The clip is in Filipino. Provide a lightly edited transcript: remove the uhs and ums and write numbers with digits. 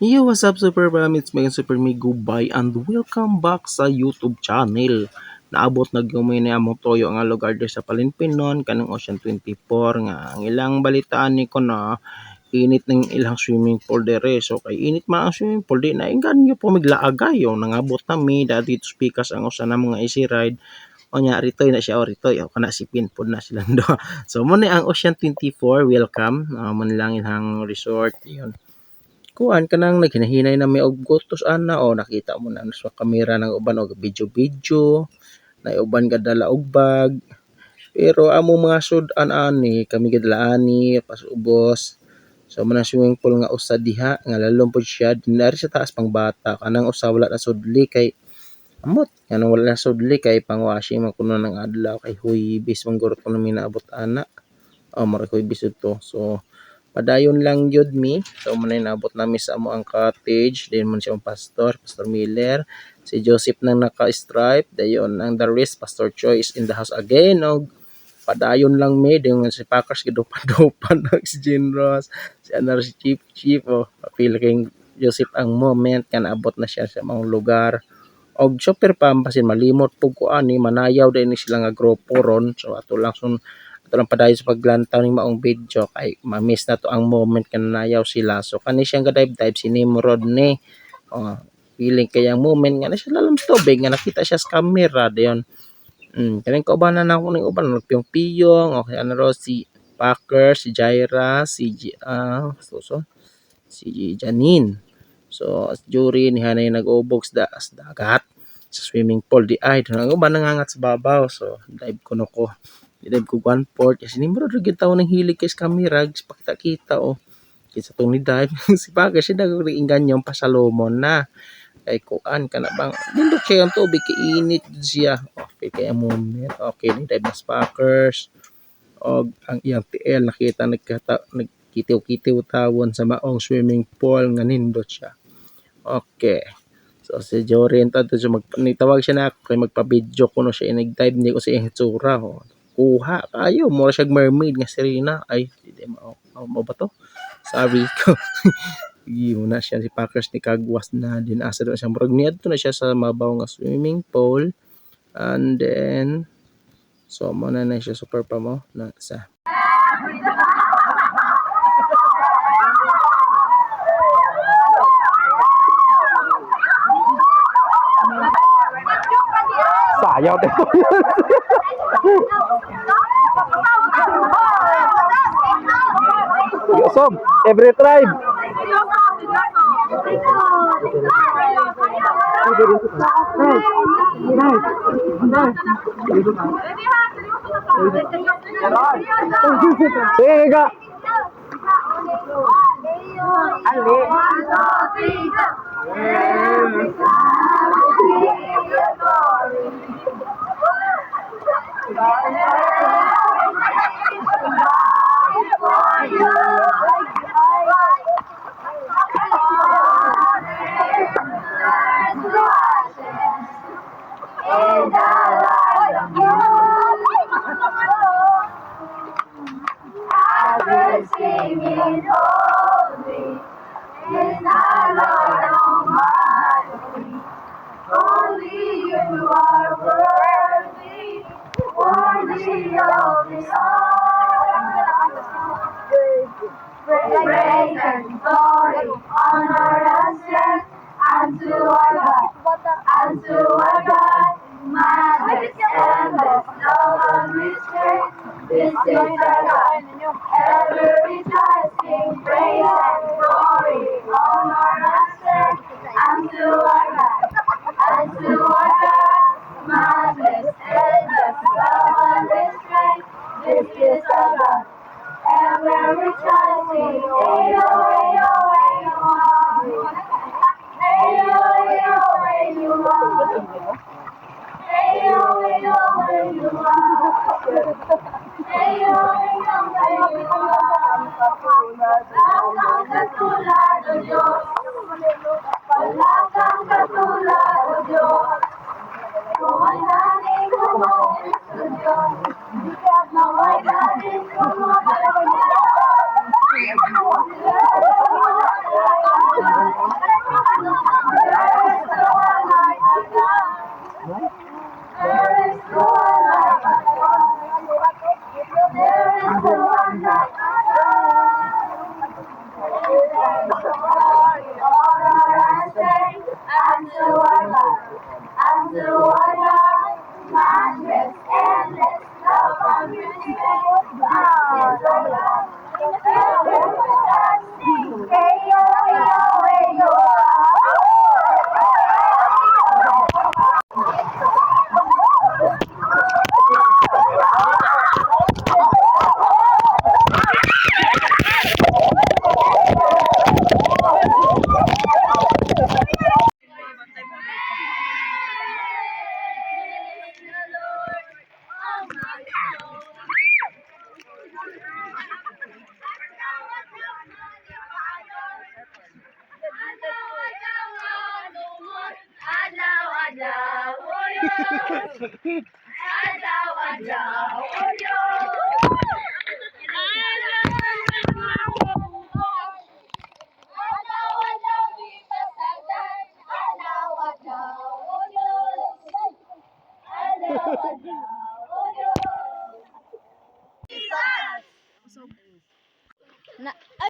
Yo, what's up, Super Bam? It's Megan Super Me. Goodbye and welcome back sa YouTube channel. Naabot na gamay na among toyo nga lugar der sa Palinpinon, kanang Ocean 24 nga ang ilang balitaan ni ko na init ng ilang swimming pool dere. So kay init man ang swimming pool di na ingan nyo po miglaagay yo nangabot na mi dati to speakers ang usa na mga easy ride. O nya ritoy na siya o ritoy o kana si Pinpod na sila do. So mo ni ang Ocean 24, welcome. Mo lang ilang resort yun. Kuan kanang naghinahinay na may og gutos ana o nakita mo na sa kamera ng uban og video-video na uban kadala og bag pero amo mga sud-an ani kami kadala ani pasubos so man swimming pool nga usa diha nga lalom pod siya dinari sa taas pang bata kanang usa wala na sudli kay amot kanang wala na sudli kay pang washing man kuno ng adlaw kay huybis man guro kuno mi naabot ana o mara huybis to so padayon lang yun mi. So muna nabot namin sa amo ang cottage. Then man siya ang pastor, Pastor Miller. Si Joseph nang naka-stripe. Dayon ang the rest, Pastor Choi is in the house again. Og padayon lang mi. Dayon si Packers gidupan-dupan si Jean Ross. Si Anar si Chief. Oh, feel kay Joseph ang moment. Kan abot na siya sa mga lugar. Og super pampasin malimot po ko ani manayaw din ni sila nga grupo ron. So ato lang sun ito lang padayon sa paglantaw ng maong video kay ma-miss na to ang moment kananayaw sila so kani siyang gadive-dive si Nimrod ni feeling kaya moment nga na siya lalam tubig nga nakita siya sa camera dayon kaning kaubanan na ako ng uban nagpiyong-piyong okay ano ro si Packer si Jaira si Janine so jury ni hanay nag-ubog sa dagat sa swimming pool di ay ang uban nangangat sa babaw so dive kuno ko dive ko 1/4 kasi nimro ra gyud tawo nang hilig kay sa camera pakita-kita kaysa tong ni dive si Paga siya nagringan yung pasalomon na kay kuan kana bang nindot siya ang tubig kay init siya okay kay ang moment okay ni dive mas Packers og ang iyang TL nakita nagkitiw-kitiw tawon sa maong swimming pool nga nindot siya okay so si Jorin tanto siya nitawag siya na ako kay magpa-video kuno siya nag-dive ni ko sa iyang hitsura kuha kayo mura siya mermaid nga Serena ay hindi mo ba to sorry ko yun na siya si Packers ni Kagwas na din asa doon siya murag niadto na siya sa mabaw nga swimming pool and then so mo na siya super pa mo na sa sayaw dito Yosob, every tribe. Sige ka. Ali. Singing holy is the Lord Almighty. Only you are worthy, worthy of His honor. Praise and glory, honor and strength unto our God, majesty and love and restraint. This is our God. Ever rejoicing, praise and glory, honor and strength unto our God, majesty and love and restraint. This is our God. Ever rejoicing, ayo, ayo, ayo, ayo, ayo, ayo, ayo, ayo, Walang katulad o Diyos. Walang katulad o Diyos. Naway natin kumawin sa Diyos. Naway natin kumawin sa Diyos. Azuana, mattress, endless love on respect. Hey yo, yo, hey yo. Adlaw, adlaw, oyo. Adlaw, adlaw, oyo. Adlaw, adlaw, di pasagdan. Adlaw, adlaw, oyo. Adlaw, adlaw, oyo.